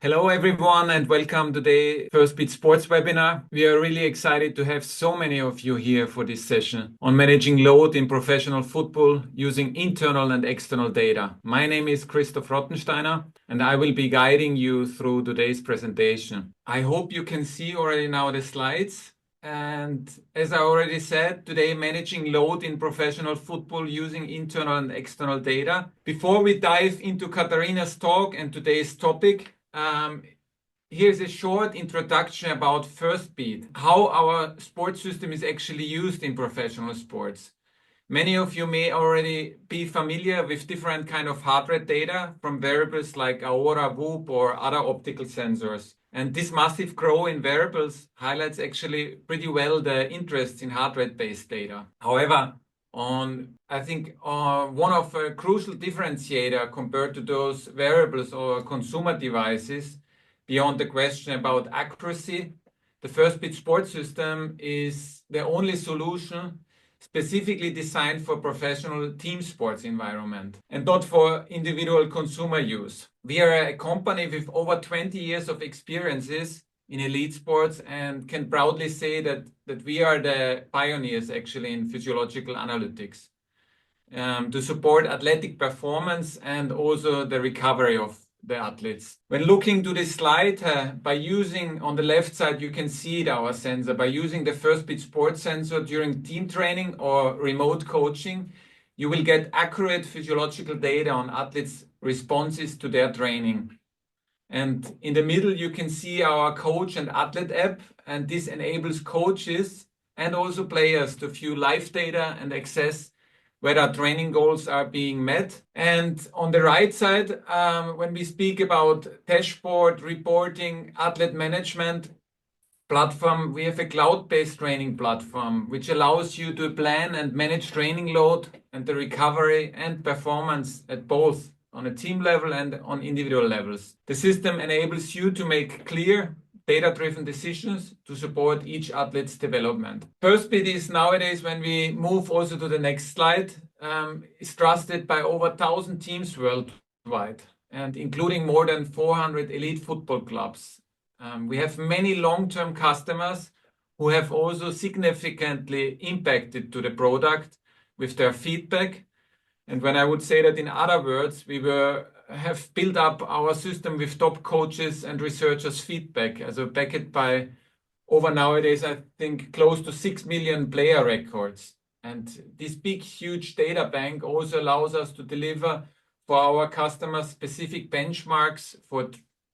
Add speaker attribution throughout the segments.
Speaker 1: Hello, everyone, and welcome to the Firstbeat Sports webinar. We are really excited to have so many of you here for this session on managing load in professional football using internal and external data. My name is Christoph Rottensteiner, and I will be guiding you through today's presentation. I hope you can see already now the slides. And as I already said, today managing load in professional football using internal and external data. Before we dive into Catarina's talk and today's topic, here's a short introduction about Firstbeat, how our sports system is actually used in professional sports. Many of you may already be familiar with different kind of heart rate data from variables like Aura, Whoop, or other optical sensors. And this massive growth in variables highlights actually pretty well the interest in heart rate-based data. However, I think one of a crucial differentiator compared to those variables or consumer devices, beyond the question about accuracy, the Firstbeat sports system is the only solution specifically designed for professional team sports environment and not for individual consumer use. We are a company with over 20 years of experiences in elite sports and can proudly say that we are the pioneers actually in physiological analytics to support athletic performance and also the recovery of the athletes. When looking to this slide, by using on the left side, you can see it, our sensor. By using the Firstbeat sports sensor during team training or remote coaching, you will get accurate physiological data on athletes' responses to their training. And in the middle, you can see our coach and athlete app, and this enables coaches and also players to view live data and access whether training goals are being met. And on the right side, when we speak about dashboard, reporting, athlete management platform, we have a cloud-based training platform, which allows you to plan and manage training load and the recovery and performance at both on a team level and on individual levels. The system enables you to make clear data-driven decisions to support each athlete's development. Firstbeat is nowadays, when we move also to the next slide, is trusted by over 1,000 teams worldwide, and including more than 400 elite football clubs. We have many long-term customers who have also significantly impacted to the product with their feedback. And when I would say that in other words, have built up our system with top coaches and researchers' feedback, as a backed by over nowadays, I think, close to 6 million player records. And this big, huge data bank also allows us to deliver for our customers specific benchmarks for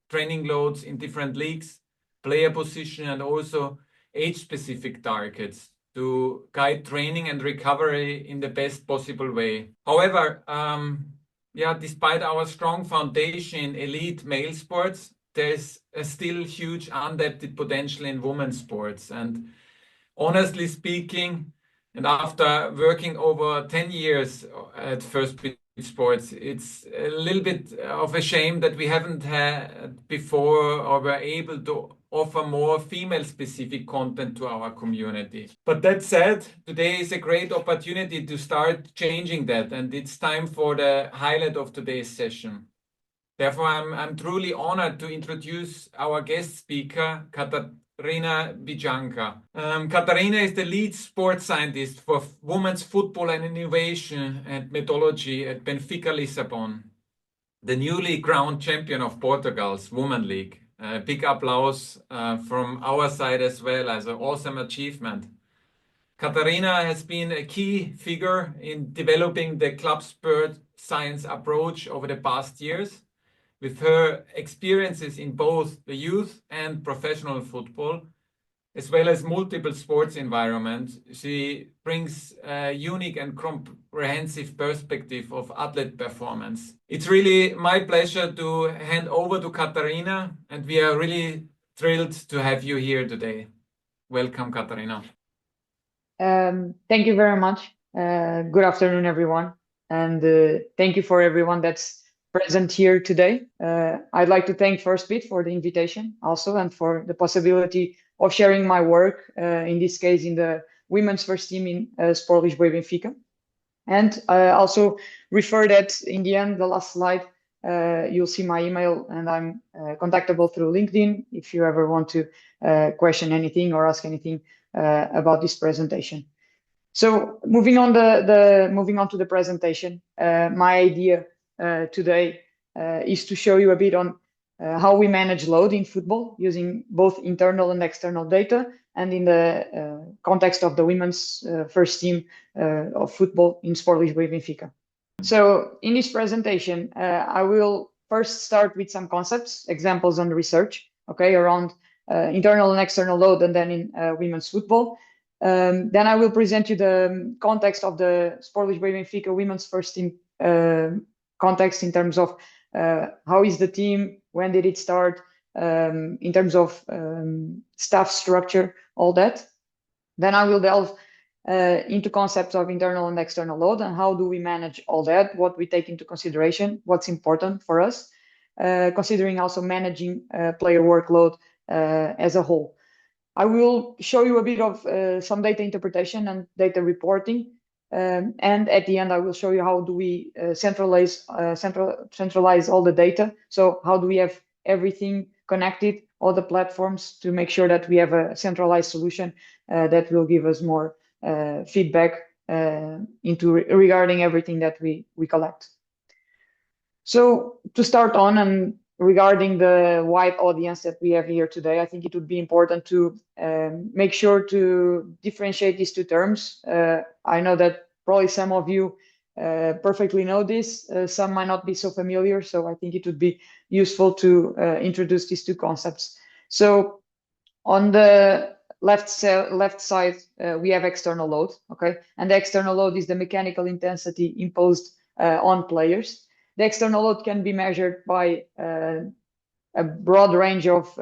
Speaker 1: training loads in different leagues, player position, and also age-specific targets to guide training and recovery in the best possible way. However, despite our strong foundation in elite male sports, there's a still huge untapped potential in women's sports. And honestly speaking, and after working over 10 years at Firstbeat Sports, it's a little bit of a shame that we haven't had before or were able to offer more female-specific content to our community. But that said, today is a great opportunity to start changing that, and it's time for the highlight of today's session. Therefore, I'm truly honored to introduce our guest speaker, Catarina Bajanca. Catarina is the lead sports scientist for women's football and innovation and methodology at Benfica Lisbon, the newly crowned champion of Portugal's Women League. Big applause from our side as well, as an awesome achievement. Catarina has been a key figure in developing the club sport science approach over the past years. With her experiences in both the youth and professional football, as well as multiple sports environments, she brings a unique and comprehensive perspective of athlete performance. It's really my pleasure to hand over to Catarina, and we are really thrilled to have you here today. Welcome, Catarina.
Speaker 2: Thank you very much. Good afternoon, everyone. And thank you for everyone that's present here today. I'd like to thank Firstbeat for the invitation also, and for the possibility of sharing my work, in this case in the women's first team in Sport Lisboa Benfica. And I also refer that in the end, the last slide, you'll see my email, and I'm contactable through LinkedIn if you ever want to question anything or ask anything about this presentation. So moving on to the presentation, my idea today is to show you a bit on how we manage load in football using both internal and external data, and in the context of the women's first team of football in Sport Lisboa Benfica. So in this presentation, I will first start with some concepts, examples on research, okay, around internal and external load, and then in women's football. Then I will present you the context of the Sport Lisboa Benfica women's first team context in terms of how is the team, when did it start, in terms of staff structure, all that. Then I will delve into concepts of internal and external load and how do we manage all that, what we take into consideration, what's important for us, considering also managing player workload as a whole. I will show you a bit of some data interpretation and data reporting. And at the end, I will show you how do we centralize all the data. So how do we have everything connected, all the platforms, to make sure that we have a centralized solution that will give us more feedback regarding everything that we collect. So to start on, and regarding the wide audience that we have here today, I think it would be important to make sure to differentiate these two terms. I know that probably some of you perfectly know this, some might not be so familiar, so I think it would be useful to introduce these two concepts. So on the left side, we have external load, okay? And the external load is the mechanical intensity imposed on players. The external load can be measured by a broad range of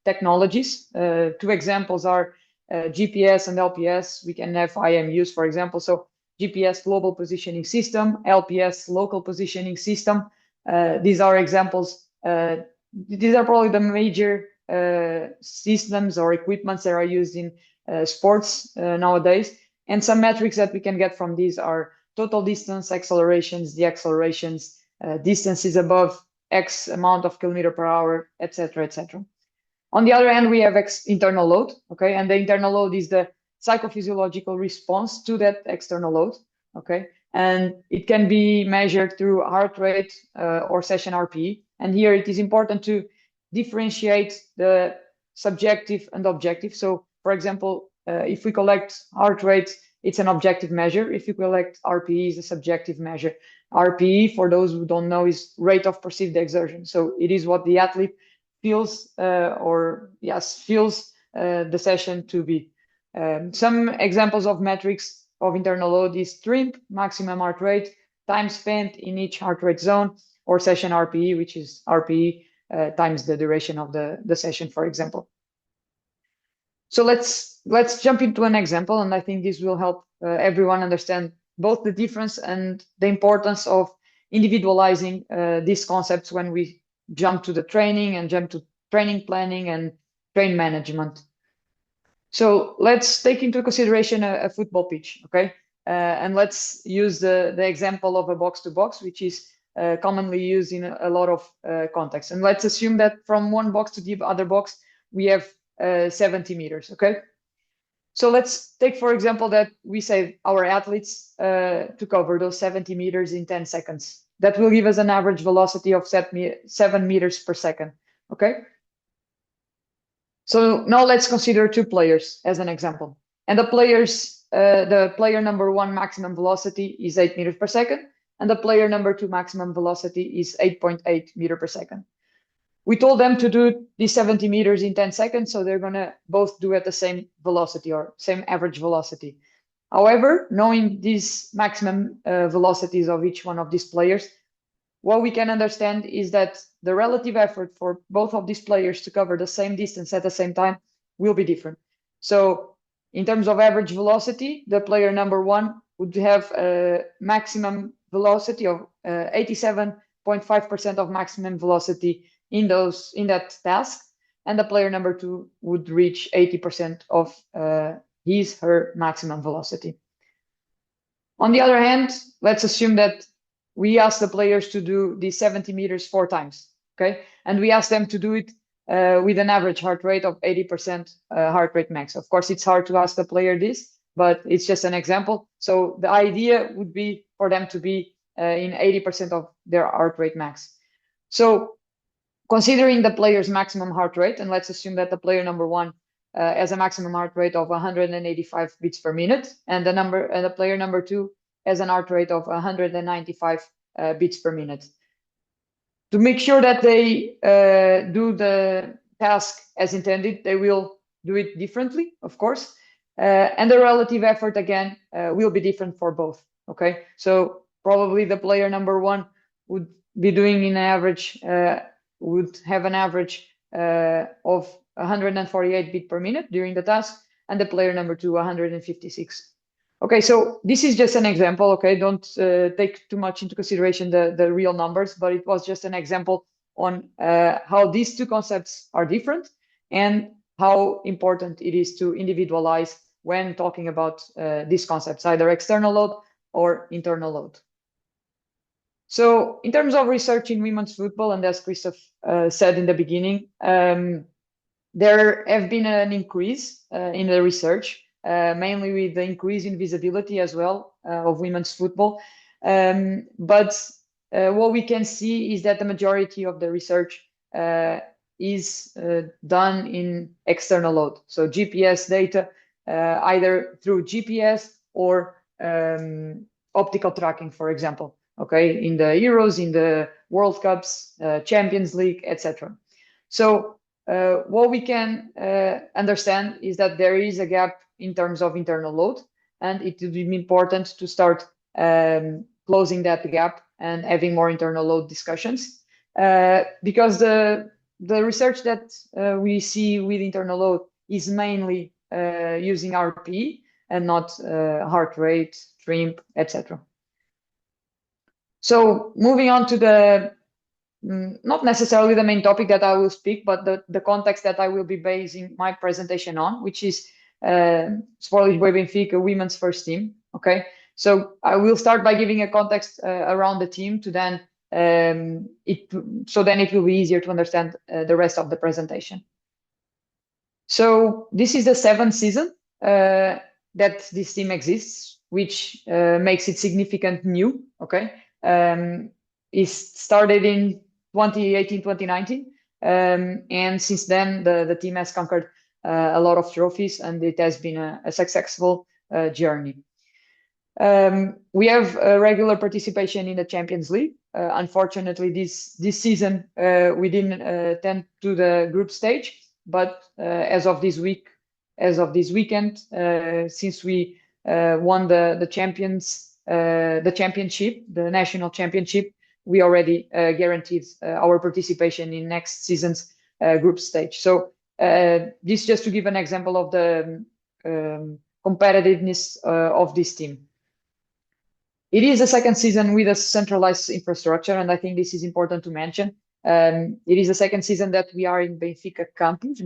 Speaker 2: technologies. Two examples are GPS and LPS. We can have IMUs, for example. So GPS, global positioning system, LPS, local positioning system. These are examples. These are probably the major systems or equipments that are used in sports nowadays. And some metrics that we can get from these are total distance, accelerations, deaccelerations, distances above X amount of kilometer per hour, etc., etc. On the other hand, we have internal load, okay? And the internal load is the psychophysiological response to that external load, okay? And it can be measured through heart rate or session RPE. And here it is important to differentiate the subjective and objective. So, for example, if we collect heart rate, it's an objective measure. If you collect RPE, it's a subjective measure. RPE, for those who don't know, is rate of perceived exertion. So it is what the athlete feels feels the session to be. Some examples of metrics of internal load is TRIMP, maximum heart rate, time spent in each heart rate zone, or session RPE, which is RPE times the duration of the session, for example. So let's jump into an example, and I think this will help everyone understand both the difference and the importance of individualizing these concepts when we jump to the training and jump to training planning and train management. So let's take into consideration a football pitch, okay? And let's use the example of a box-to-box, which is commonly used in a lot of contexts. And let's assume that from one box to the other box, we have 70 meters, okay? So let's take, for example, that we say our athletes to cover those 70 meters in 10 seconds. That will give us an average velocity of 7 meters per second, okay? So now let's consider two players as an example. And the player number one maximum velocity is 8 meters per second, and the player number two maximum velocity is 8.8 meters per second. We told them to do these 70 meters in 10 seconds, so they're gonna both do at the same velocity or same average velocity. However, knowing these maximum velocities of each one of these players, what we can understand is that the relative effort for both of these players to cover the same distance at the same time will be different. So in terms of average velocity, the player number one would have a maximum velocity of 87.5% of maximum velocity in that task, and the player number two would reach 80% of her maximum velocity. On the other hand, let's assume that we ask the players to do the 70 meters 4 times, okay? And we ask them to do it with an average heart rate of 80% heart rate max. Of course, it's hard to ask the player this, but it's just an example. So the idea would be for them to be in 80% of their heart rate max. So considering the player's maximum heart rate, and let's assume that the player number one has a maximum heart rate of 185 beats per minute, and the player number two has an heart rate of 195 beats per minute. To make sure that they do the task as intended, they will do it differently, of course, and the relative effort again will be different for both. Okay, so probably the player number one would be doing in average would have an average of 148 beat per minute during the task, and the player number two 156. Okay, so this is just an example. Okay, don't take too much into consideration the real numbers, but it was just an example on how these two concepts are different and how important it is to individualize when talking about these concepts, either external load or internal load. So in terms of research in women's football, and as Christoph said in the beginning, there have been an increase in the research, mainly with the increase in visibility as well of women's football. But what we can see is that the majority of the research is done in external load. So GPS data, either through GPS or optical tracking, for example. Okay, in the Euros, in the World Cups, Champions League, etc. So what we can understand is that there is a gap in terms of internal load, and it would be important to start closing that gap and having more internal load discussions, because the research that we see with internal load is mainly using RPE and not heart rate, TRIMP, etc. So moving on to the not necessarily the main topic that I will speak, but the context that I will be basing my presentation on, which is Sport Lisboa Benfica women's first team. Okay, so I will start by giving a context around the team to then it will be easier to understand the rest of the presentation. So this is the 7th season that this team exists, which makes it significant new. Okay, it started in 2018-2019, and since then the team has conquered a lot of trophies, and it has been a successful journey. We have a regular participation in the Champions League. Unfortunately, this season we didn't attend to the group stage, but as of this weekend, since we won the championship, the national championship, we already guaranteed our participation in next season's group stage. So this just to give an example of the competitiveness of this team. It is the 2nd season with a centralized infrastructure, and I think this is important to mention. It is the 2nd season that we are in Benfica campus.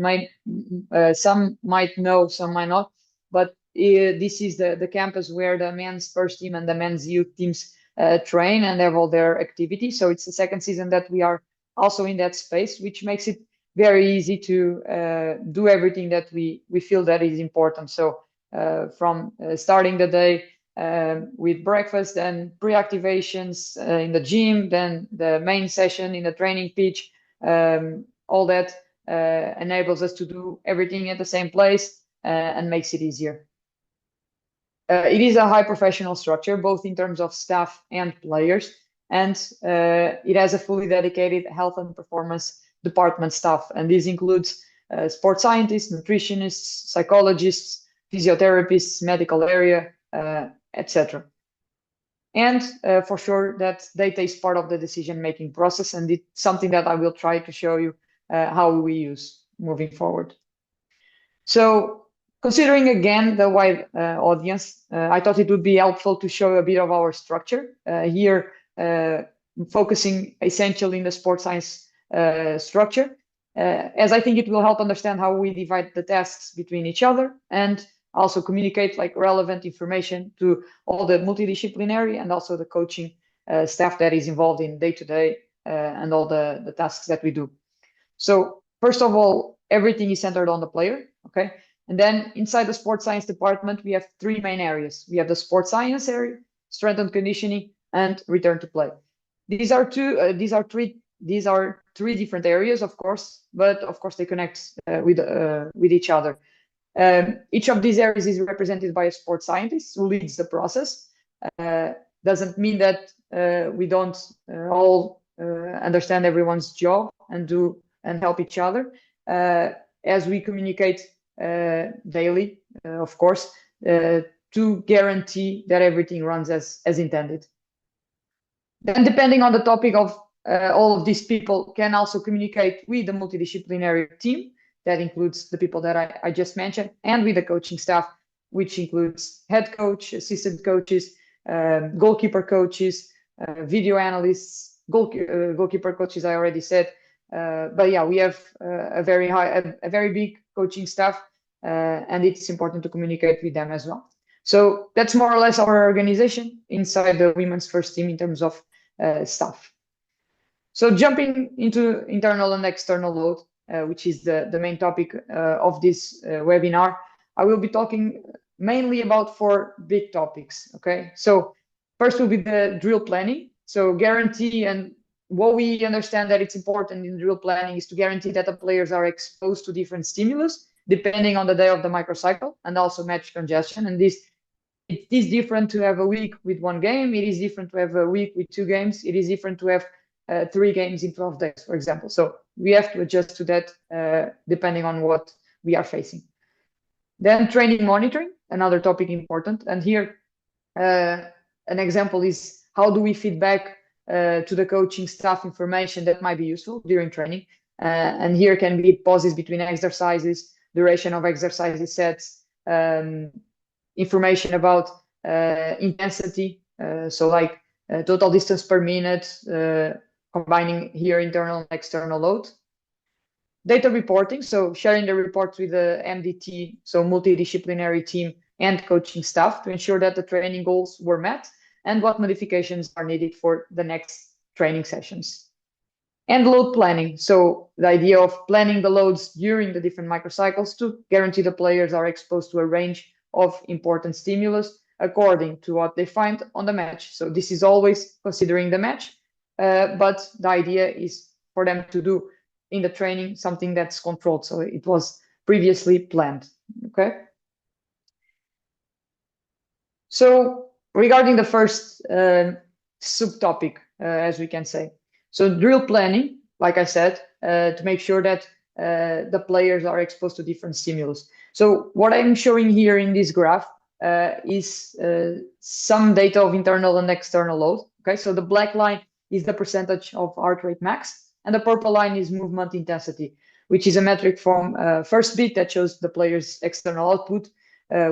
Speaker 2: Some might know, some might not, but this is the campus where the men's first team and the men's youth teams train and have all their activities. So it's the 2nd season that we are also in that space, which makes it very easy to do everything that we feel that is important. So from starting the day with breakfast and pre-activations in the gym, then the main session in the training pitch, all that enables us to do everything at the same place and makes it easier. It is a high professional structure, both in terms of staff and players, and it has a fully dedicated health and performance department staff, and this includes sports scientists, nutritionists, psychologists, physiotherapists, medical area, etc. And for sure that data is part of the decision-making process, and it's something that I will try to show you how we use moving forward. So considering again the wide audience, I thought it would be helpful to show a bit of our structure here, focusing essentially in the sports science structure, as I think it will help understand how we divide the tasks between each other and also communicate like relevant information to all the multidisciplinary and also the coaching staff that is involved in day-to-day and all the tasks that we do. So first of all, everything is centered on the player, okay? And then inside the sports science department, we have three main areas. We have the sports science area, strength and conditioning, and return to play. These are three different areas, of course, but of course they connect with each other. Each of these areas is represented by a sports scientist who leads the process. Doesn't mean that we don't all understand everyone's job and help each other as we communicate daily, of course, to guarantee that everything runs as intended. Then, depending on the topic of all of these people can also communicate with the multidisciplinary team that includes the people that I just mentioned, and with the coaching staff, which includes head coach, assistant coaches, goalkeeper coaches, video analysts, goalkeeper coaches, I already said. But yeah, we have a very big coaching staff, and it's important to communicate with them as well. So that's more or less our organization inside the women's first team in terms of staff. So jumping into internal and external load, which is the main topic of this webinar, I will be talking mainly about four big topics, okay? So first will be the drill planning. So guarantee, and what we understand that it's important in drill planning is to guarantee that the players are exposed to different stimulus depending on the day of the microcycle and also match congestion. And it is different to have a week with one game. It is different to have a week with two games. It is different to have 3 games in 12 days, for example. So we have to adjust to that depending on what we are facing. Then training monitoring, another topic important. And here, an example is how do we feed back to the coaching staff information that might be useful during training. And here can be pauses between exercises, duration of exercises sets, information about intensity, so like total distance per minute, combining here internal and external load. Data reporting, so sharing the reports with the MDT, so multidisciplinary team and coaching staff to ensure that the training goals were met and what modifications are needed for the next training sessions. And load planning, so the idea of planning the loads during the different microcycles to guarantee the players are exposed to a range of important stimulus according to what they find on the match. So this is always considering the match, but the idea is for them to do in the training something that's controlled. So it was previously planned, okay? So regarding the first subtopic, as we can say, so drill planning, like I said, to make sure that the players are exposed to different stimulus. So what I'm showing here in this graph is some data of internal and external load. Okay, so the black line is the percentage of heart rate max, and the purple line is movement intensity, which is a metric from Firstbeat that shows the player's external output,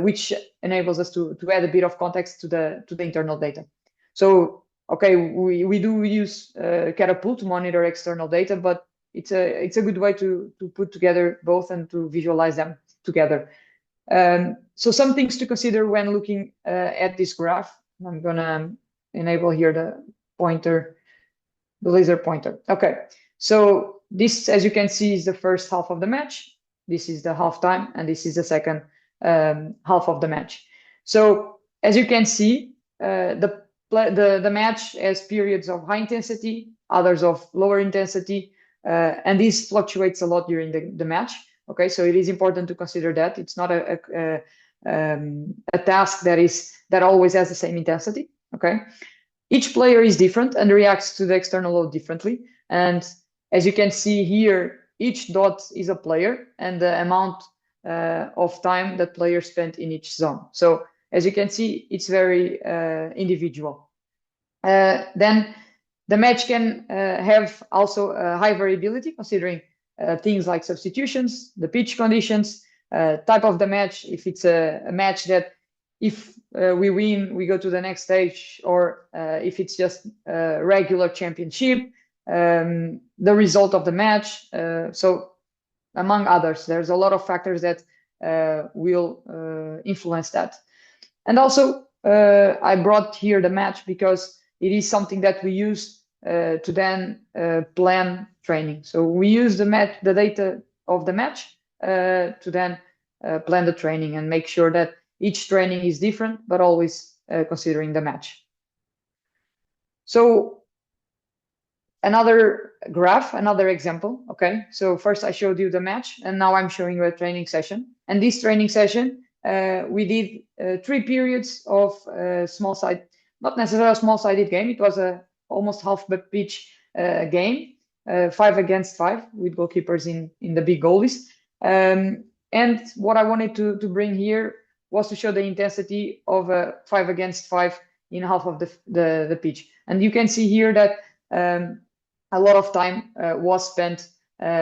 Speaker 2: which enables us to add a bit of context to the internal data. So okay, we do use Catapult to monitor external data, but it's a good way to put together both and to visualize them together. So some things to consider when looking at this graph. I'm gonna enable here the pointer, the laser pointer. Okay, so this, as you can see, is the first half of the match. This is the halftime, and this is the second half of the match. So as you can see, the match has periods of high intensity, others of lower intensity, and this fluctuates a lot during the match. Okay, so it is important to consider that it's not a task that always has the same intensity. Okay, each player is different and reacts to the external load differently. And as you can see here, each dot is a player and the amount of time that players spent in each zone. So as you can see, it's very individual. Then the match can have also high variability, considering things like substitutions, the pitch conditions, type of the match. If it's a match that if we win, we go to the next stage, or if it's just a regular championship, the result of the match. So among others, there's a lot of factors that will influence that. And also, I brought here the match because it is something that we use to then plan training. So we use the data of the match to then plan the training and make sure that each training is different, but always considering the match. So another graph, another example. Okay, so first I showed you the match, and now I'm showing you a training session. And this training session, we did 3 periods of small side, not necessarily a small-sided game. It was a almost half the pitch game, 5 against 5 with goalkeepers in the big goalies. And what I wanted to bring here was to show the intensity of a 5 against 5 in half of the pitch. And you can see here that a lot of time was spent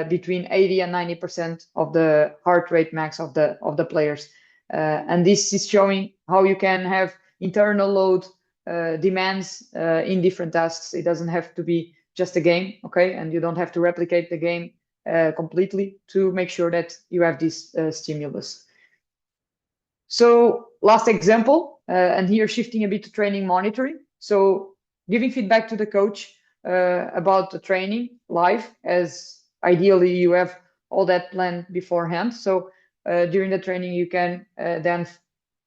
Speaker 2: between 80 and 90% of the heart rate max of the players. And this is showing how you can have internal load demands in different tasks. It doesn't have to be just a game, okay? And you don't have to replicate the game completely to make sure that you have this stimulus. So last example, and here shifting a bit to training monitoring. So giving feedback to the coach about the training live, as ideally you have all that planned beforehand. So during the training, you can then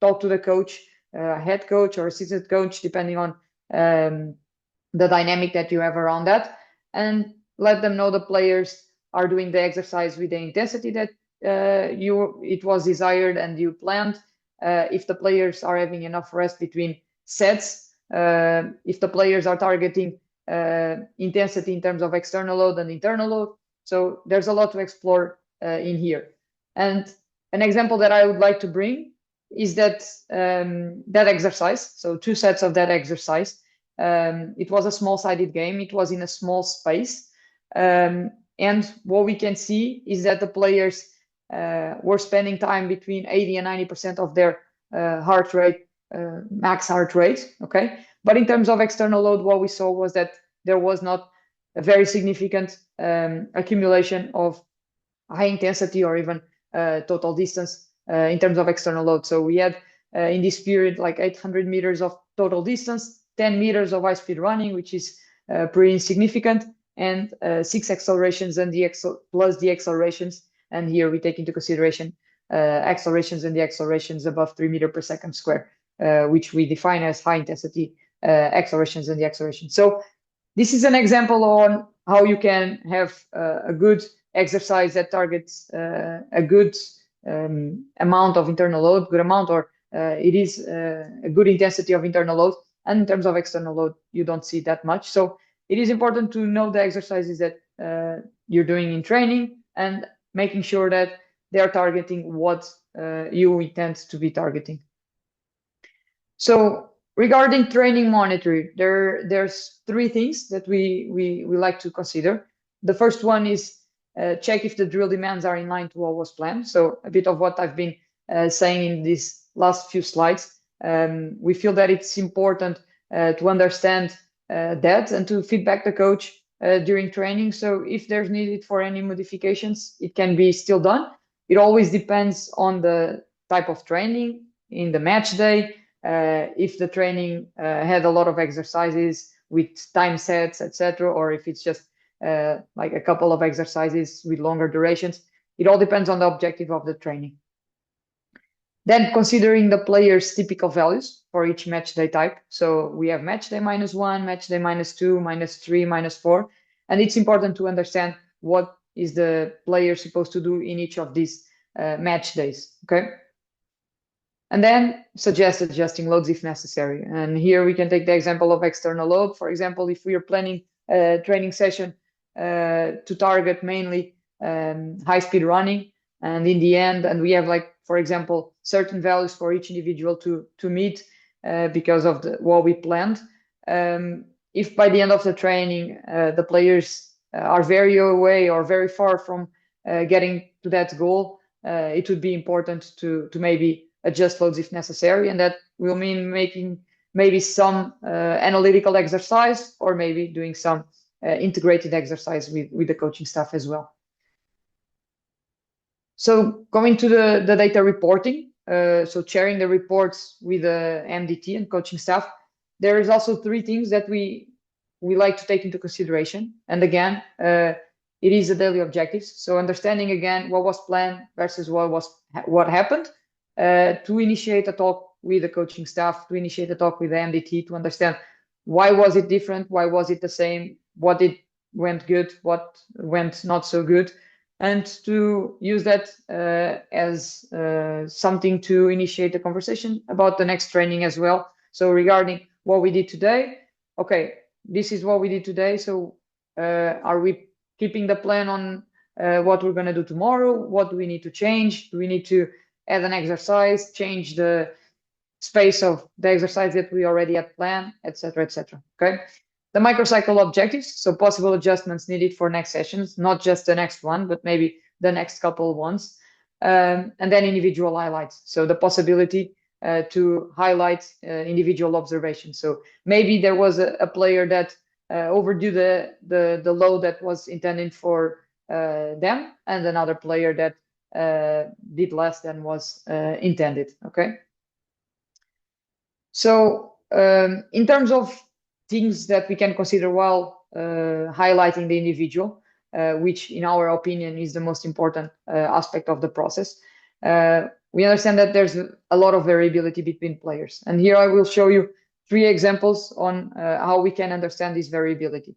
Speaker 2: talk to the coach, head coach or assistant coach, depending on the dynamic that you have around that, and let them know the players are doing the exercise with the intensity that it was desired and you planned. If the players are having enough rest between sets, if the players are targeting intensity in terms of external load and internal load. So there's a lot to explore in here. And an example that I would like to bring is that that exercise. So 2 sets of that exercise. It was a small-sided game. It was in a small space. And what we can see is that the players were spending time between 80 and 90% of their heart rate, max heart rate, okay? But in terms of external load, what we saw was that there was not a very significant accumulation of high intensity or even total distance in terms of external load. So we had in this period like 800 meters of total distance, 10 meters of high-speed running, which is pretty significant, and 6 accelerations and plus the accelerations. And here we take into consideration accelerations and the accelerations above 3 meters per second square, which we define as high intensity accelerations and the acceleration. So this is an example on how you can have a good exercise that targets a good amount of internal load, good amount, or it is a good intensity of internal load. And in terms of external load, you don't see that much. So it is important to know the exercises that you're doing in training and making sure that they are targeting what you intend to be targeting. So regarding training monitoring, there's 3 things that we like to consider. The first one is check if the drill demands are in line to what was planned. So a bit of what I've been saying in these last few slides. We feel that it's important to understand that and to feedback the coach during training. So if there's needed for any modifications, it can be still done. It always depends on the type of training in the match day. If the training had a lot of exercises with time sets, etc., or if it's just like a couple of exercises with longer durations, it all depends on the objective of the training. Then considering the player's typical values for each match day type. So we have match day -1, match day -2, -3, -4. And it's important to understand what is the player supposed to do in each of these match days, okay? And then suggest adjusting loads if necessary. And here we can take the example of external load. For example, if we are planning a training session to target mainly high-speed running, and in the end, and we have like, for example, certain values for each individual to meet because of what we planned. If by the end of the training, the players are very away or very far from getting to that goal, it would be important to maybe adjust loads if necessary. And that will mean making maybe some analytical exercise or maybe doing some integrated exercise with the coaching staff as well. So going to the data reporting, so sharing the reports with the MDT and coaching staff. there is also three things that we like to take into consideration. And again, it is a daily objectives. So understanding again what was planned versus what happened, to initiate a talk with the coaching staff, to initiate a talk with the MDT, to understand why was it different, why was it the same, what did went good, what went not so good, and to use that as something to initiate a conversation about the next training as well. So regarding what we did today, okay, this is what we did today. So are we keeping the plan on what we're going to do tomorrow? What do we need to change? Do we need to add an exercise, change the space of the exercise that we already had planned, etc., etc. Okay. The microcycle objectives, so possible adjustments needed for next sessions, not just the next one, but maybe the next couple ones. And then individual highlights. So the possibility to highlight individual observations. So maybe there was a player that overdue the load that was intended for them, and another player that did less than was intended. Okay. So in terms of things that we can consider while highlighting the individual, which in our opinion is the most important aspect of the process, we understand that there's a lot of variability between players. And here I will show you three examples on how we can understand this variability.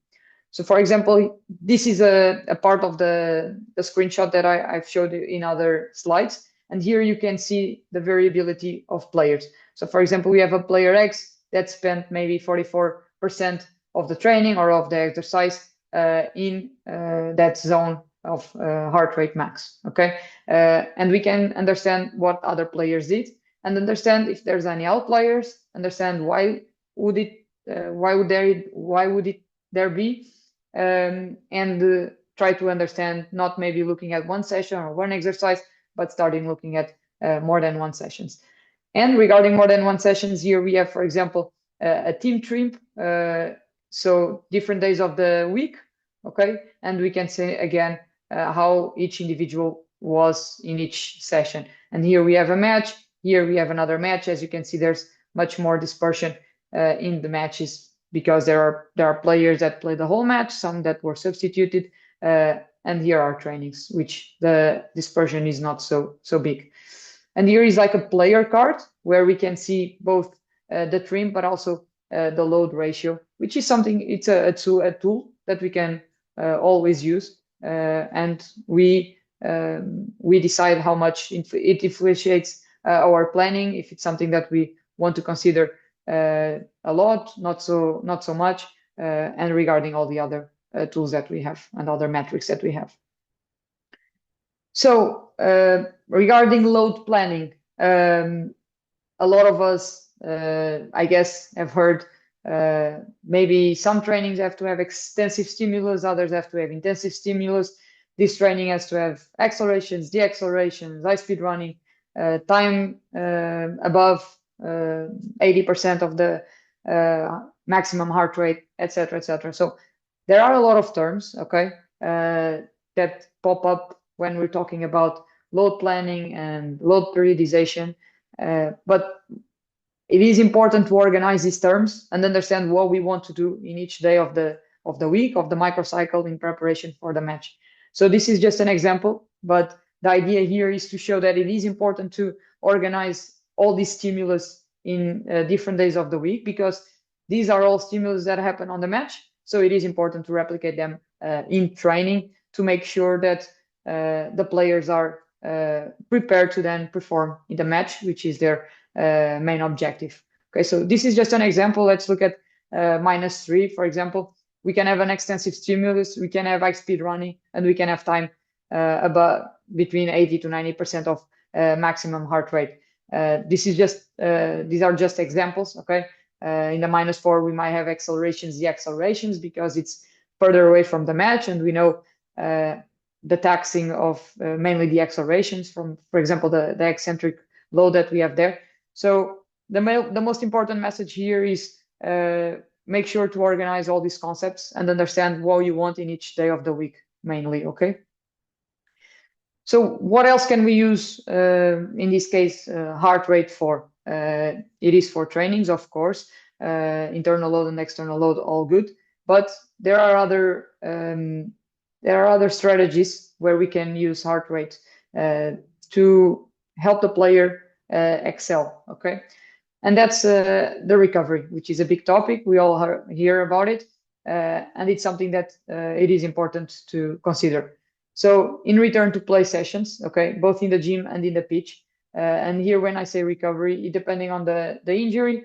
Speaker 2: So for example, this is a part of the screenshot that I've showed you in other slides. And here you can see the variability of players. So for example, we have a player X that spent maybe 44% of the training or of the exercise in that zone of heart rate max. Okay. And we can understand what other players did and understand if there's any outliers, understand why would there be, and try to understand, not maybe looking at one session or one exercise, but starting looking at more than one sessions. And regarding more than one sessions, here we have, for example, a team trim, so different days of the week, okay? And we can say again how each individual was in each session. And here we have a match, here we have another match. As you can see, there's much more dispersion in the matches because there are players that play the whole match, some that were substituted, and here are trainings, which the dispersion is not so big. And here is like a player card where we can see both the trim, but also the load ratio, which is something, it's a tool that we can always use. And we decide how much it influences our planning, if it's something that we want to consider a lot, not so much, and regarding all the other tools that we have and other metrics that we have. So regarding load planning, a lot of us, I guess, have heard maybe some trainings have to have extensive stimulus, others have to have intensive stimulus. This training has to have accelerations, deaccelerations, high speed running, time above 80% of the maximum heart rate, etc., etc. So there are a lot of terms, okay, that pop up when we're talking about load planning and load periodization, but it is important to organize these terms and understand what we want to do in each day of the week, of the microcycle, in preparation for the match. So this is just an example, but the idea here is to show that it is important to organize all these stimulus in different days of the week, because these are all stimulus that happen on the match. So it is important to replicate them in training to make sure that the players are prepared to then perform in the match, which is their main objective. Okay, so this is just an example. Let's look at -3, for example. We can have an extensive stimulus, we can have high speed running, and we can have time about between 80 to 90% of maximum heart rate. These are just examples, okay? In the -4, we might have accelerations, deaccelerations, because it's further away from the match, and we know the taxing of mainly the accelerations from, for example, the eccentric load that we have there. So the most important message here is make sure to organize all these concepts and understand what you want in each day of the week, mainly, okay? So what else can we use, in this case, heart rate for? It is for trainings, of course, internal load and external load, all good. But there are other strategies where we can use heart rate to help the player excel. Okay, and that's the recovery, which is a big topic. We all hear about it, and it's something that it is important to consider. So in return to play sessions, okay, both in the gym and in the pitch. And here, when I say recovery, depending on the injury,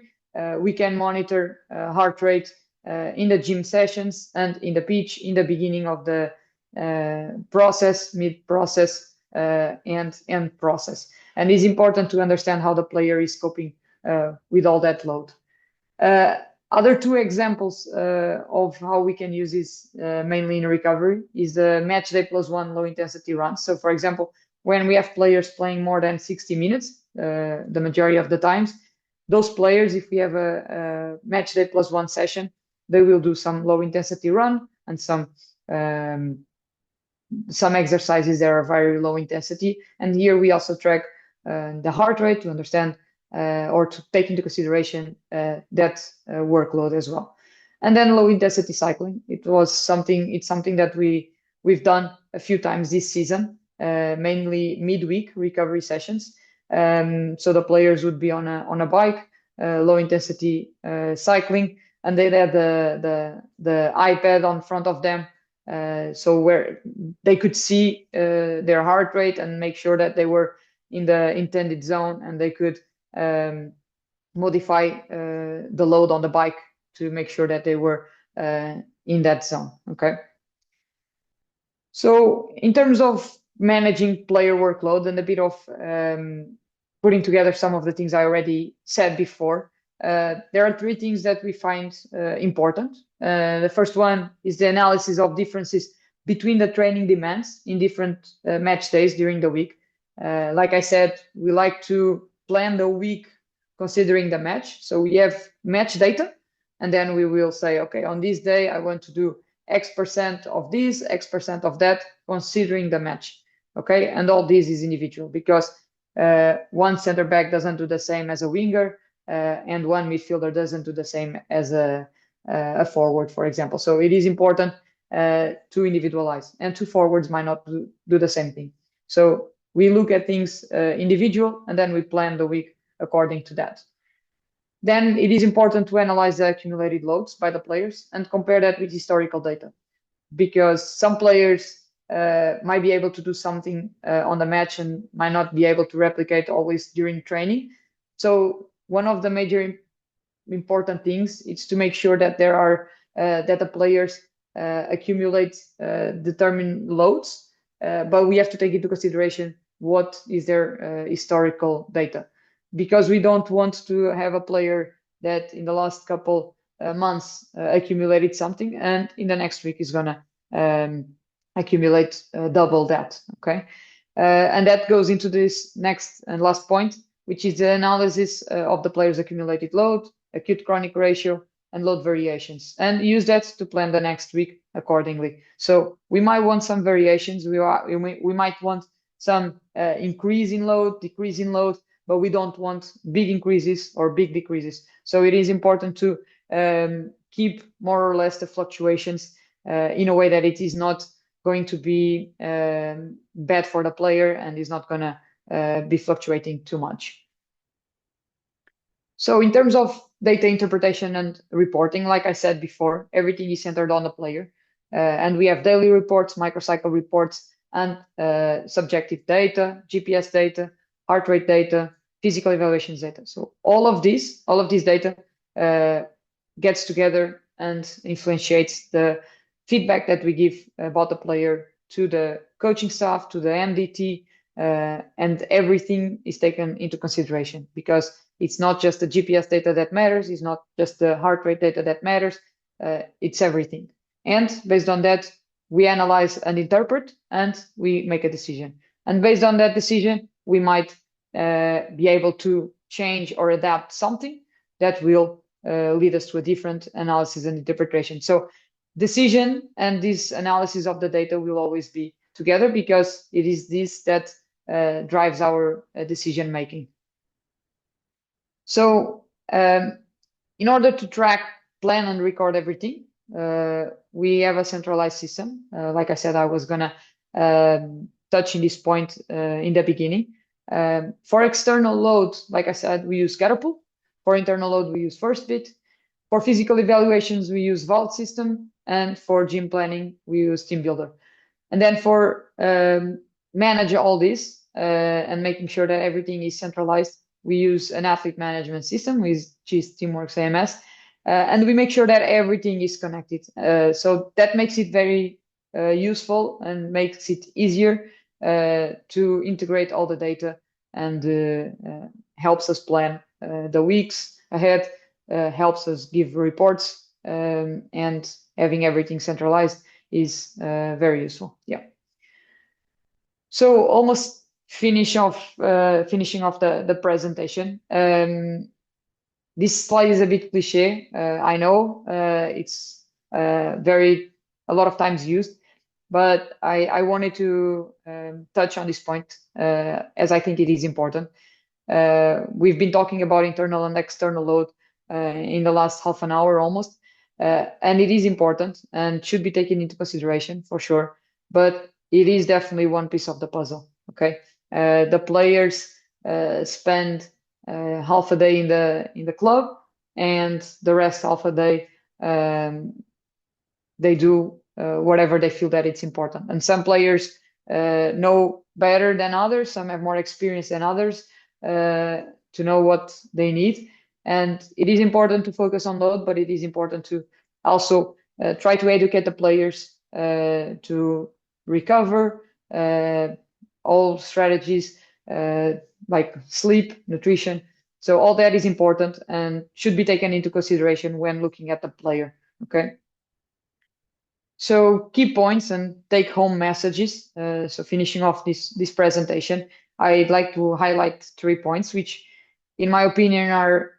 Speaker 2: we can monitor heart rate in the gym sessions and in the pitch in the beginning of the process, mid process, and end process. And it's important to understand how the player is coping with all that load. Other two examples of how we can use this mainly in recovery is the match day plus one low intensity run. So for example, when we have players playing more than 60 minutes, the majority of the times, those players, if we have a match day plus one session, they will do some low intensity run and some exercises that are very low intensity. And here we also track the heart rate to understand or to take into consideration that workload as well. And then low intensity cycling. It's something that we've done a few times this season, mainly midweek recovery sessions. So the players would be on a bike, low intensity cycling, and they had the iPad on front of them, so where they could see their heart rate and make sure that they were in the intended zone, and they could modify the load on the bike to make sure that they were in that zone. Okay. So in terms of managing player workload and a bit of putting together some of the things I already said before, there are three things that we find important. The first one is the analysis of differences between the training demands in different match days during the week. Like I said, we like to plan the week considering the match. So we have match data, and then we will say, okay, on this day, I want to do X% of this, X% of that, considering the match. Okay, and all this is individual because one center back doesn't do the same as a winger, and one midfielder doesn't do the same as a forward, for example. So it is important to individualize, and two forwards might not do the same thing. So we look at things individual, and then we plan the week according to that. Then it is important to analyze the accumulated loads by the players and compare that with historical data, because some players might be able to do something on the match and might not be able to replicate always during training. So one of the major important things is to make sure that that the players accumulate determined loads, but we have to take into consideration what is their historical data, because we don't want to have a player that in the last couple months accumulated something and in the next week is gonna accumulate double that. Okay, and that goes into this next and last point, which is the analysis of the player's accumulated load, acute chronic ratio, and load variations, and use that to plan the next week accordingly. So we might want some variations. We might want some increase in load, decrease in load, but we don't want big increases or big decreases. So it is important to keep more or less the fluctuations in a way that it is not going to be bad for the player and is not going to be fluctuating too much. So in terms of data interpretation and reporting, like I said before, everything is centered on the player. And we have daily reports, microcycle reports, and subjective data, GPS data, heart rate data, physical evaluations data. So all of this data gets together and influentiates the feedback that we give about the player to the coaching staff, to the MDT, and everything is taken into consideration, because it's not just the GPS data that matters, it's not just the heart rate data that matters, it's everything. And based on that, we analyze and interpret, and we make a decision. And based on that decision, we might be able to change or adapt something that will lead us to a different analysis and interpretation. So decision and this analysis of the data will always be together, because it is this that drives our decision making. So in order to track, plan, and record everything, we have a centralized system. Like I said, I was gonna touch in this point in the beginning. For external load, like I said, we use Catarina. For internal load, we use Firstbeat. For physical evaluations, we use Vault system, and for gym planning, we use Team Builder. And then for manage all this and making sure that everything is centralized, we use an athlete management system, which is Teamworks AMS, and we make sure that everything is connected. So that makes it very useful and makes it easier to integrate all the data and helps us plan the weeks ahead, helps us give reports, and having everything centralized is very useful. Yeah. So almost finishing off the presentation. This slide is a bit cliche. I know it's a lot of times used, but I wanted to touch on this point as I think it is important. We've been talking about internal and external load in the last half an hour almost, and it is important and should be taken into consideration for sure. But it is definitely one piece of the puzzle. Okay, the players spend half a day in the club, and the rest half a day they do whatever they feel that it's important. And some players know better than others. Some have more experience than others to know what they need. And it is important to focus on load, but it is important to also try to educate the players to recover all strategies like sleep, nutrition. So all that is important and should be taken into consideration when looking at the player. Okay. So key points and take home messages. So finishing off this presentation, I'd like to highlight 3 points, which in my opinion are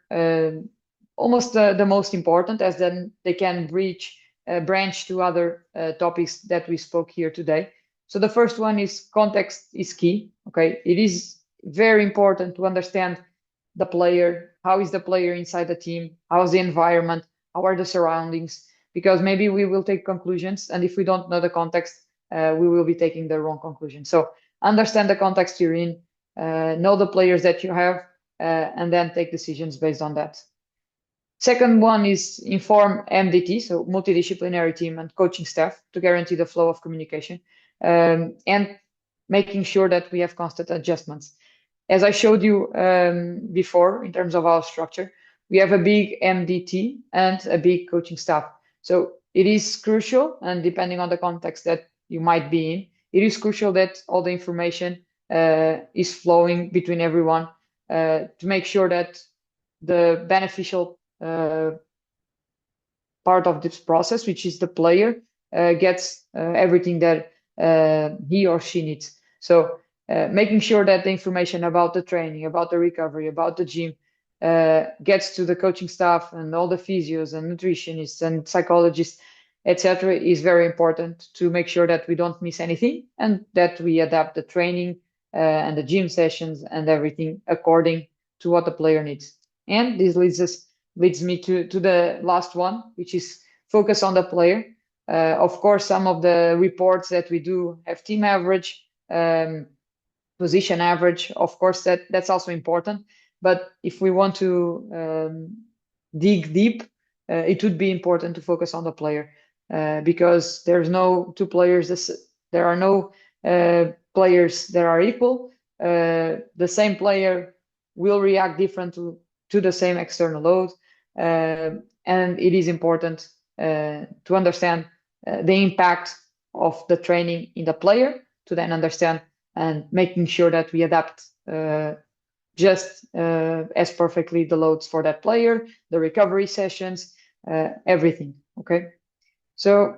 Speaker 2: almost the most important, as then they can branch to other topics that we spoke here today. So the first one is context is key. Okay, it is very important to understand the player. How is the player inside the team? How is the environment? How are the surroundings? Because maybe we will take conclusions, and if we don't know the context, we will be taking the wrong conclusion. So understand the context you're in, know the players that you have, and then take decisions based on that. Second one is inform MDT, so multidisciplinary team and coaching staff, to guarantee the flow of communication, and making sure that we have constant adjustments. As I showed you before, in terms of our structure, we have a big MDT and a big coaching staff. So it is crucial, and depending on the context that you might be in, it is crucial that all the information is flowing between everyone to make sure that the beneficial part of this process, which is the player, gets everything that he or she needs. So making sure that the information about the training, about the recovery, about the gym gets to the coaching staff and all the physios and nutritionists and psychologists, etc., is very important to make sure that we don't miss anything and that we adapt the training and the gym sessions and everything according to what the player needs. And this leads me to the last one, which is focus on the player. Of course, some of the reports that we do have team average, position average. Of course, that's also important. But if we want to dig deep, it would be important to focus on the player because there's no two players. There are no players that are equal. The same player will react different to the same external load. And it is important to understand the impact of the training in the player to then understand and making sure that we adapt just as perfectly the loads for that player, the recovery sessions, everything. Okay. So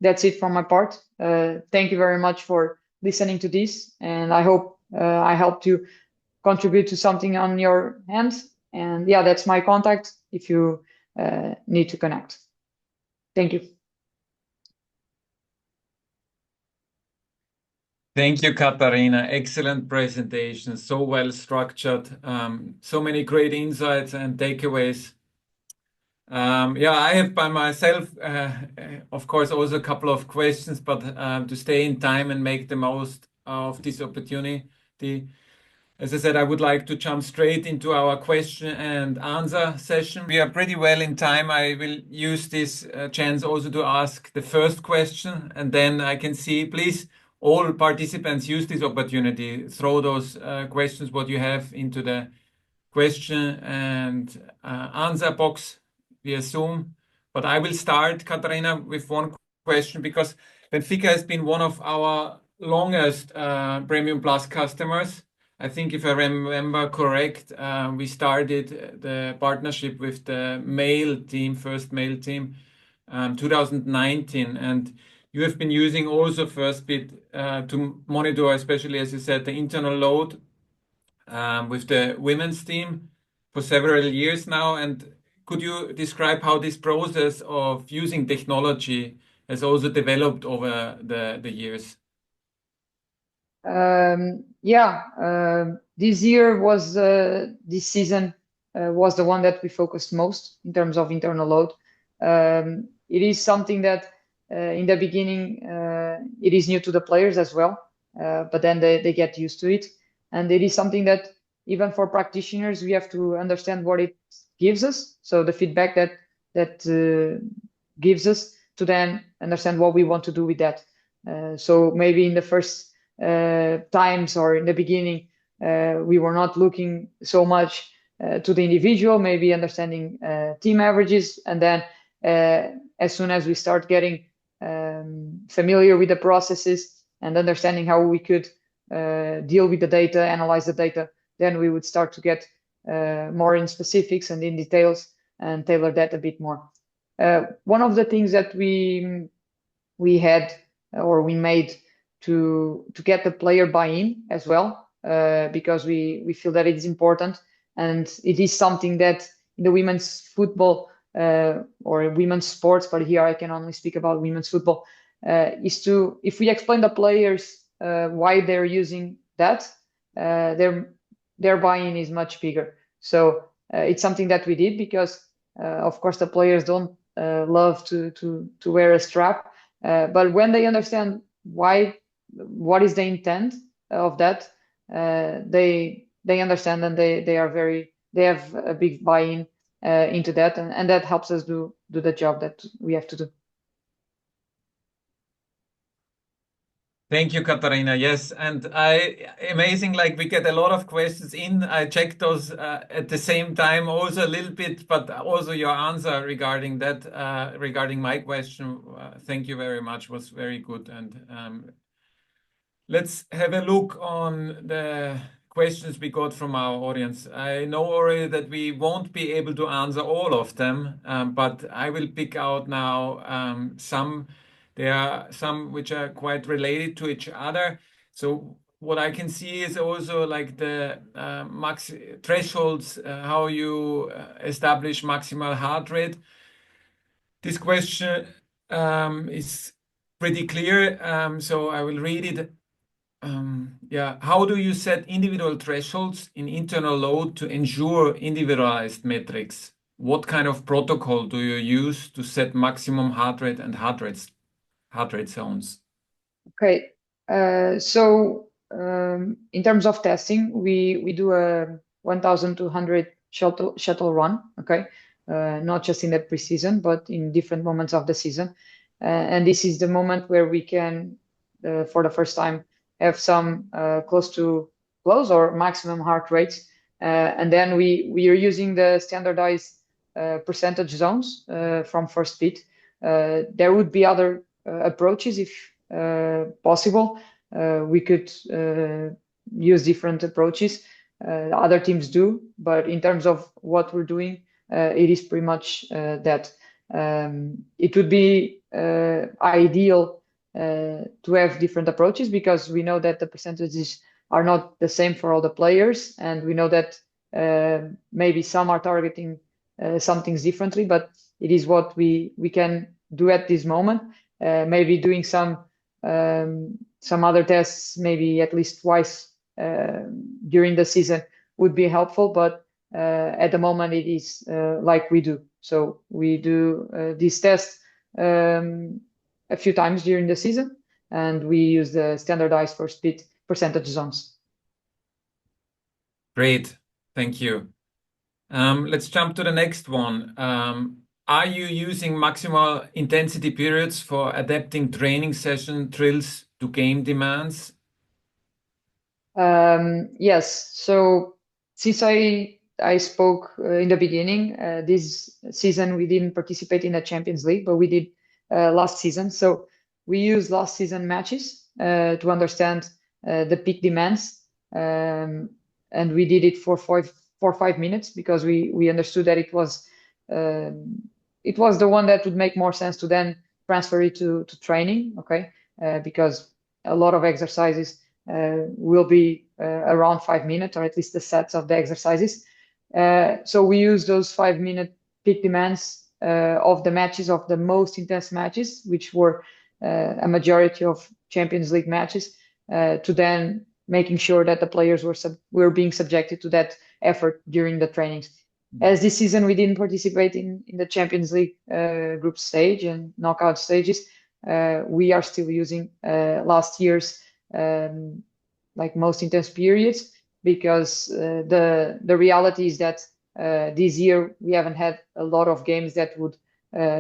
Speaker 2: that's it from my part. Thank you very much for listening to this. And I hope I helped you contribute to something on your hand. And yeah, that's my contact if you need to connect. Thank you.
Speaker 1: Thank you, Catarina. Excellent presentation. So well structured. So many great insights and takeaways. Yeah, I have by myself, of course, also a couple of questions, but to stay in time and make the most of this opportunity, as I said, I would like to jump straight into our question and answer session. We are pretty well in time. I will use this chance also to ask the first question, and then I can see, please, all participants use this opportunity. Throw those questions, what you have, into the question and answer box via Zoom. But I will start, Catarina, with one question because Benfica has been one of our longest Premium Plus customers. I think if I remember correct, we started the partnership with the male team, first male team, 2019. And you have been using also Firstbeat to monitor, especially as you said, the internal load with the women's team for several years now. And could you describe how this process of using technology has also developed over the years?
Speaker 2: Yeah, this year was this season was the one that we focused most in terms of internal load. It is something that in the beginning it is new to the players as well, but then they get used to it, and it is something that even for practitioners we have to understand what it gives us. So the feedback that gives us to then understand what we want to do with that. So maybe in the first times or in the beginning, we were not looking so much to the individual, maybe understanding team averages. And then as soon as we start getting familiar with the processes and understanding how we could deal with the data, analyze the data, then we would start to get more in specifics and in details and tailor that a bit more. One of the things that we had or we made to get the player buy-in as well, because we feel that it is important, and it is something that in the women's football or women's sports, but here I can only speak about women's football, is to, if we explain the players why they're using that, their buy-in is much bigger. So it's something that we did because of course the players don't love to wear a strap, but when they understand what is the intent of that, they understand, and they have a big buy-in into that, and that helps us do the job that we have to do.
Speaker 1: Thank you, Katarina. Yes, and amazing, like we get a lot of questions in. I checked those at the same time also a little bit, but also your answer regarding that, regarding my question, thank you very much, was very good. And let's have a look on the questions we got from our audience. I know already that we won't be able to answer all of them, but I will pick out now some. There are some which are quite related to each other. So what I can see is also like the max thresholds, how you establish maximal heart rate. This question is pretty clear, so I will read it. Yeah, how do you set individual thresholds in internal load to ensure individualized metrics? What kind of protocol do you use to set maximum heart rate and heart rate zones?
Speaker 2: Okay, so in terms of testing, we do a 1,200 shuttle run. Okay, not just in the preseason, but in different moments of the season, and this is the moment where we can, for the first time, have some close or maximum heart rates, and then we are using the standardized percentage zones from Firstbeat. There would be other approaches if possible. We could use different approaches. Other teams do, but in terms of what we're doing, it is pretty much that. It would be ideal to have different approaches because we know that the percentages are not the same for all the players, and we know that maybe some are targeting some things differently, but it is what we can do at this moment. Maybe doing some other tests, maybe at least twice during the season would be helpful, but at the moment it is like we do. So we do these tests a few times during the season, and we use the standardized Firstbeat percentage zones.
Speaker 1: Great, thank you. Let's jump to the next one. Are you using maximal intensity periods for adapting training session drills to game demands?
Speaker 2: Yes. So since I spoke in the beginning, this season we didn't participate in the Champions League, but we did last season. So we used last season matches to understand the peak demands, and we did it for 5 minutes because we understood that it was the one that would make more sense to then transfer it to training. Okay, because a lot of exercises will be around 5 minutes, or at least the sets of the exercises. So we use those 5 minute peak demands of the matches, of the most intense matches, which were a majority of Champions League matches, to then making sure that the players were being subjected to that effort during the trainings. As this season we didn't participate in the Champions League group stage and knockout stages, we are still using last year's like most intense periods, because the reality is that this year we haven't had a lot of games that would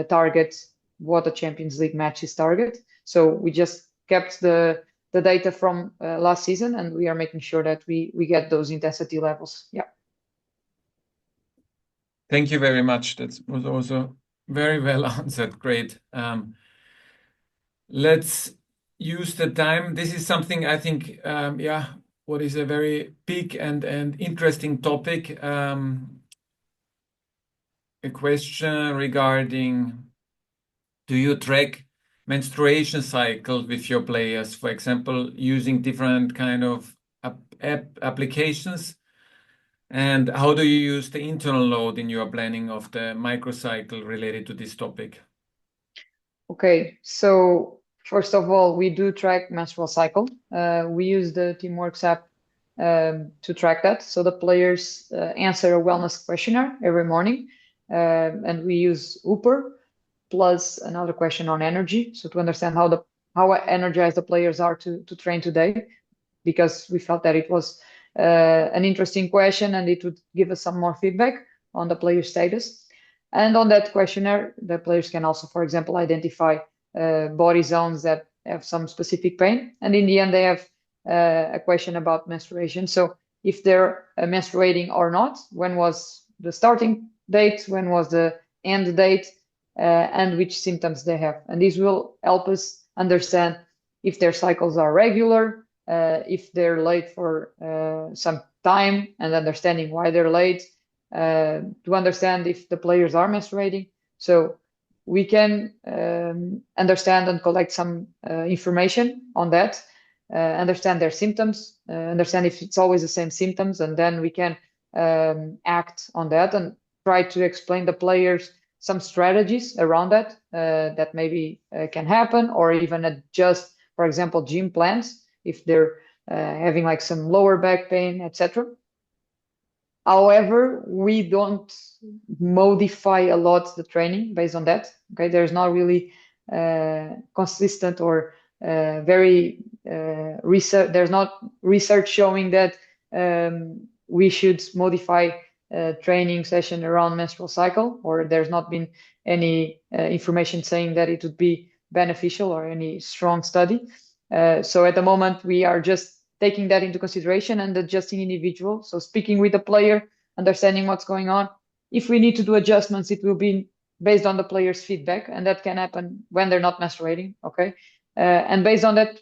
Speaker 2: target what a Champions League matches target. So we just kept the data from last season, and we are making sure that we get those intensity levels. Yeah.
Speaker 1: Thank you very much. That was also very well answered. Great. Let's use the time. This is something I think, yeah, what is a very big and interesting topic. A question regarding, do you track menstruation cycle with your players, for example, using different kind of applications? And how do you use the internal load in your planning of the microcycle related to this topic?
Speaker 2: Okay, so first of all, we do track menstrual cycle. We use the Teamworks app to track that. So the players answer a wellness questionnaire every morning, and we use Hooper plus another question on energy. So to understand how energized the players are to train today, because we felt that it was an interesting question and it would give us some more feedback on the player status. And on that questionnaire, the players can also, for example, identify body zones that have some specific pain. And in the end, they have a question about menstruation. So if they're menstruating or not, when was the starting date, when was the end date, and which symptoms they have. And this will help us understand if their cycles are regular, if they're late for some time, and understanding why they're late, to understand if the players are menstruating. So we can understand and collect some information on that, understand their symptoms, understand if it's always the same symptoms, and then we can act on that and try to explain the players some strategies around that that maybe can happen, or even adjust, for example, gym plans if they're having like some lower back pain, etc. However, we don't modify a lot the training based on that. Okay, there's not really consistent or very research. There's not research showing that we should modify training session around menstrual cycle, or there's not been any information saying that it would be beneficial or any strong study. So at the moment, we are just taking that into consideration and adjusting individual. So speaking with the player, understanding what's going on. If we need to do adjustments, it will be based on the player's feedback, and that can happen when they're not menstruating. Okay, and based on that,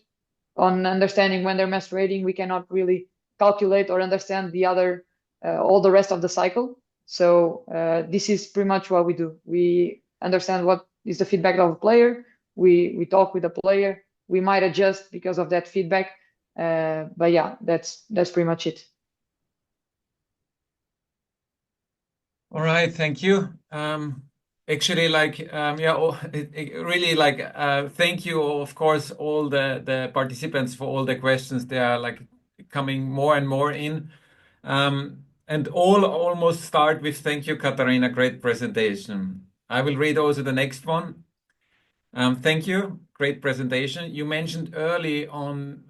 Speaker 2: on understanding when they're menstruating, we cannot really calculate or understand the other all the rest of the cycle. So this is pretty much what we do. We understand what is the feedback of the player. We talk with the player. We might adjust because of that feedback. But yeah, that's pretty much it.
Speaker 1: All right, thank you. Actually, like, yeah, really, like, thank you, of course, all the participants for all the questions. They are like coming more and more in. And all almost start with thank you, Catarina. Great presentation. I will read also the next one. Thank you. Great presentation. You mentioned early on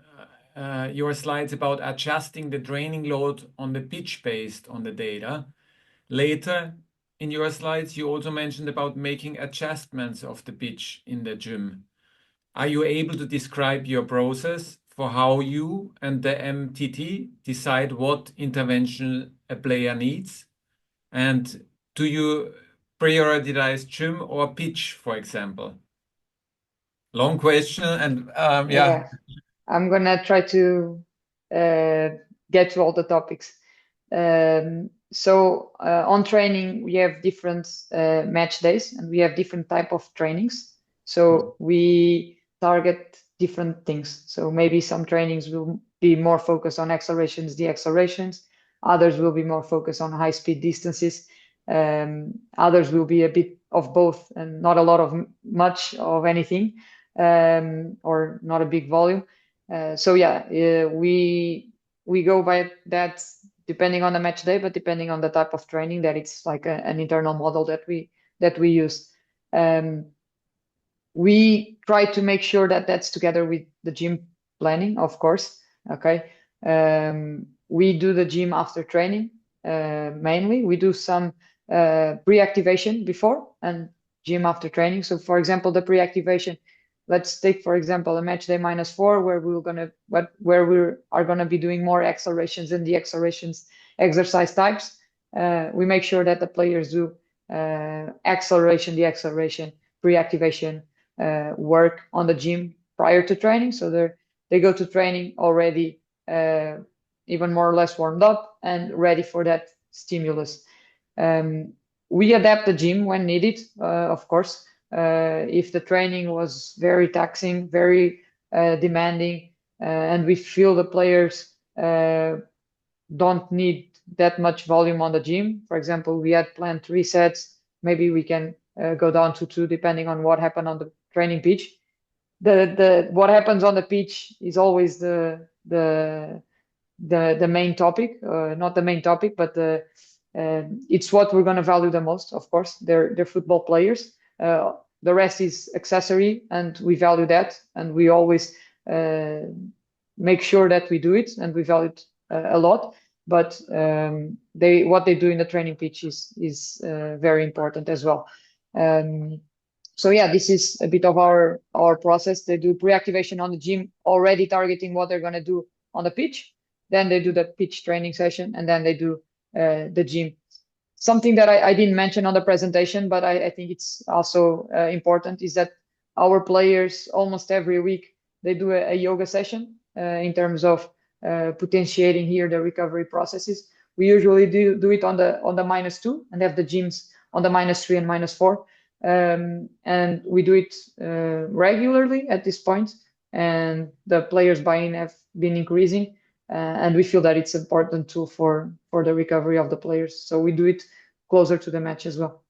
Speaker 1: your slides about adjusting the training load on the pitch based on the data. Later in your slides, you also mentioned about making adjustments of the pitch in the gym. Are you able to describe your process for how you and the MTT decide what intervention a player needs? And do you prioritize gym or pitch, for example? Long question, and yeah.
Speaker 2: Yeah, I'm gonna try to uh, get to all the topics. So on training, we have different match days, and we have different type of trainings. So we target different things. So maybe some trainings will be more focused on accelerations, deaccelerations. Others will be more focused on high speed distances. Others will be a bit of both and not a lot of much of anything, or not a big volume. So yeah, we go by that depending on the match day, but depending on the type of training, that it's like an internal model that we use. Um, we try to make sure that that's together with the gym planning, of course. Okay. We do the gym after training, mainly. We do some pre-activation before and gym after training. So, for example, the pre-activation, let's take, for example, a match day -4 where we are gonna be doing more accelerations and deaccelerations exercise types. We make sure that the players do acceleration, deacceleration, pre-activation work on the gym prior to training. So they go to training already even more or less warmed up and ready for that stimulus. We adapt the gym when needed, of course. If the training was very taxing, very demanding, and we feel the players don't need that much volume on the gym. For example, we had planned 3 sets. Maybe we can go down to 2, depending on what happened on the training pitch. The what happens on the pitch is always the main topic, not the main topic, but it's what we're going to value the most. Of course, they're football players. The rest is accessory, and we value that, and we always make sure that we do it, and we value it a lot. But what they do in the training pitch is very important as well. So yeah, this is a bit of our process. They do pre-activation on the gym, already targeting what they're going to do on the pitch. Then they do the pitch training session, and then they do the gym. Something that I didn't mention on the presentation, but I think it's also important, is that our players almost every week they do a yoga session in terms of potentiating here the recovery processes. We usually do it on the -2 and have the gyms on the -3 and -4. And we do it regularly at this point, and the players buy-in have been increasing, and we feel that it's an important tool for the recovery of the players. So we do it closer to the match as well.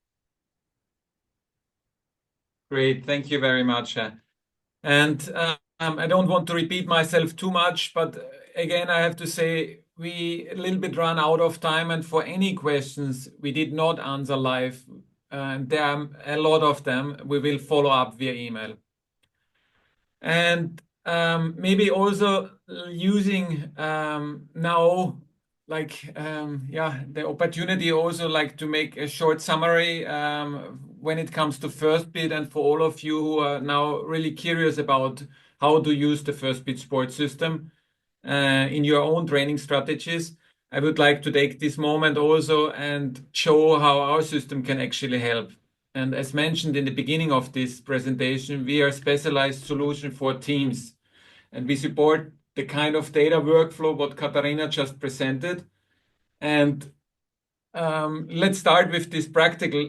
Speaker 1: Great, thank you very much. And I don't want to repeat myself too much, but again, I have to say we a little bit run out of time, and for any questions we did not answer live, there are a lot of them, we will follow up via email. And maybe also using now the opportunity also like to make a short summary when it comes to Firstbeat, and for all of you who are now really curious about how to use the Firstbeat sports system in your own training strategies, I would like to take this moment also and show how our system can actually help. And as mentioned in the beginning of this presentation, we are a specialized solution for teams, and we support the kind of data workflow what Catarina just presented. And let's start with this practical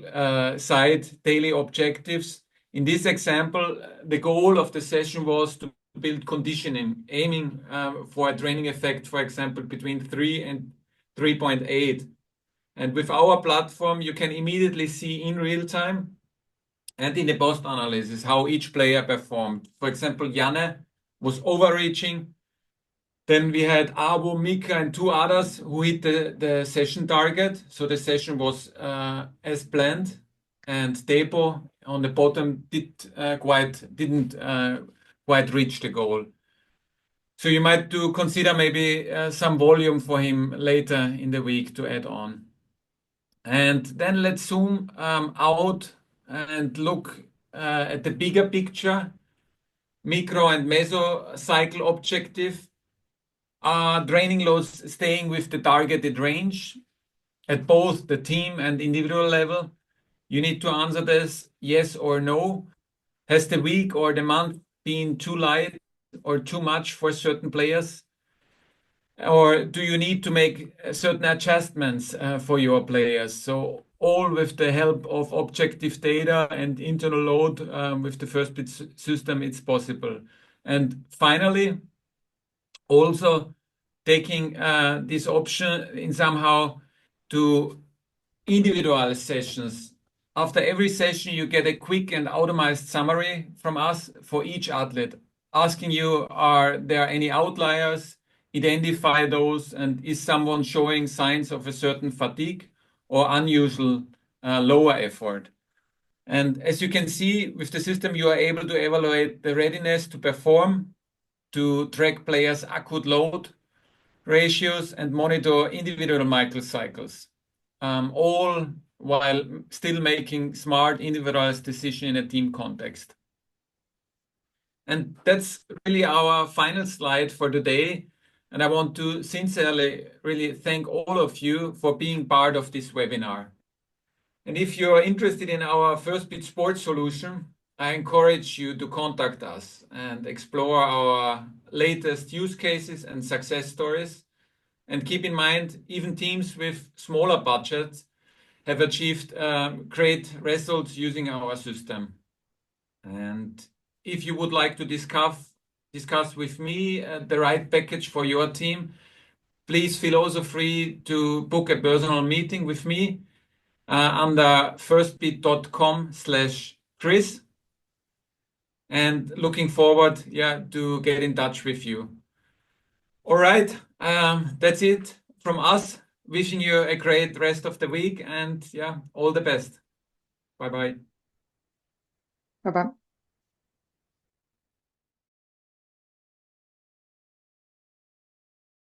Speaker 1: side, daily objectives. In this example, the goal of the session was to build conditioning, aiming for a training effect, for example, between 3 and 3.8. And with our platform, you can immediately see in real time and in the post analysis how each player performed. For example, Janne was overreaching. Then we had Abo, Mika, and two others who hit the session target. So the session was as planned. And Debo on the bottom didn't quite reach the goal. So you might consider maybe some volume for him later in the week to add on. And then let's zoom out and look at the bigger picture. Micro and mesocycle objective. Are training loads staying with the targeted range at both the team and individual level? You need to answer this yes or no. Has the week or the month been too light or too much for certain players? Or do you need to make certain adjustments for your players? So all with the help of objective data and internal load with the Firstbeat system, it's possible. And finally, also taking this option in somehow to individual sessions. After every session, you get a quick and automated summary from us for each athlete, asking you, are there any outliers? Identify those, and is someone showing signs of a certain fatigue or unusual lower effort? And as you can see, with the system, you are able to evaluate the readiness to perform, to track players' acute load ratios, and monitor individual microcycles, all while still making smart individualized decisions in a team context. And that's really our final slide for today. And I want to sincerely really thank all of you for being part of this webinar. And if you're interested in our Firstbeat Sports solution, I encourage you to contact us and explore our latest use cases and success stories. And keep in mind, even teams with smaller budgets have achieved great results using our system. And if you would like to discuss with me the right package for your team, please feel also free to book a personal meeting with me under firstbeat.com/Chris. And looking forward, to get in touch with you. All right, that's it from us. Wishing you a great rest of the week and all the best. Bye-bye.
Speaker 2: Bye-bye.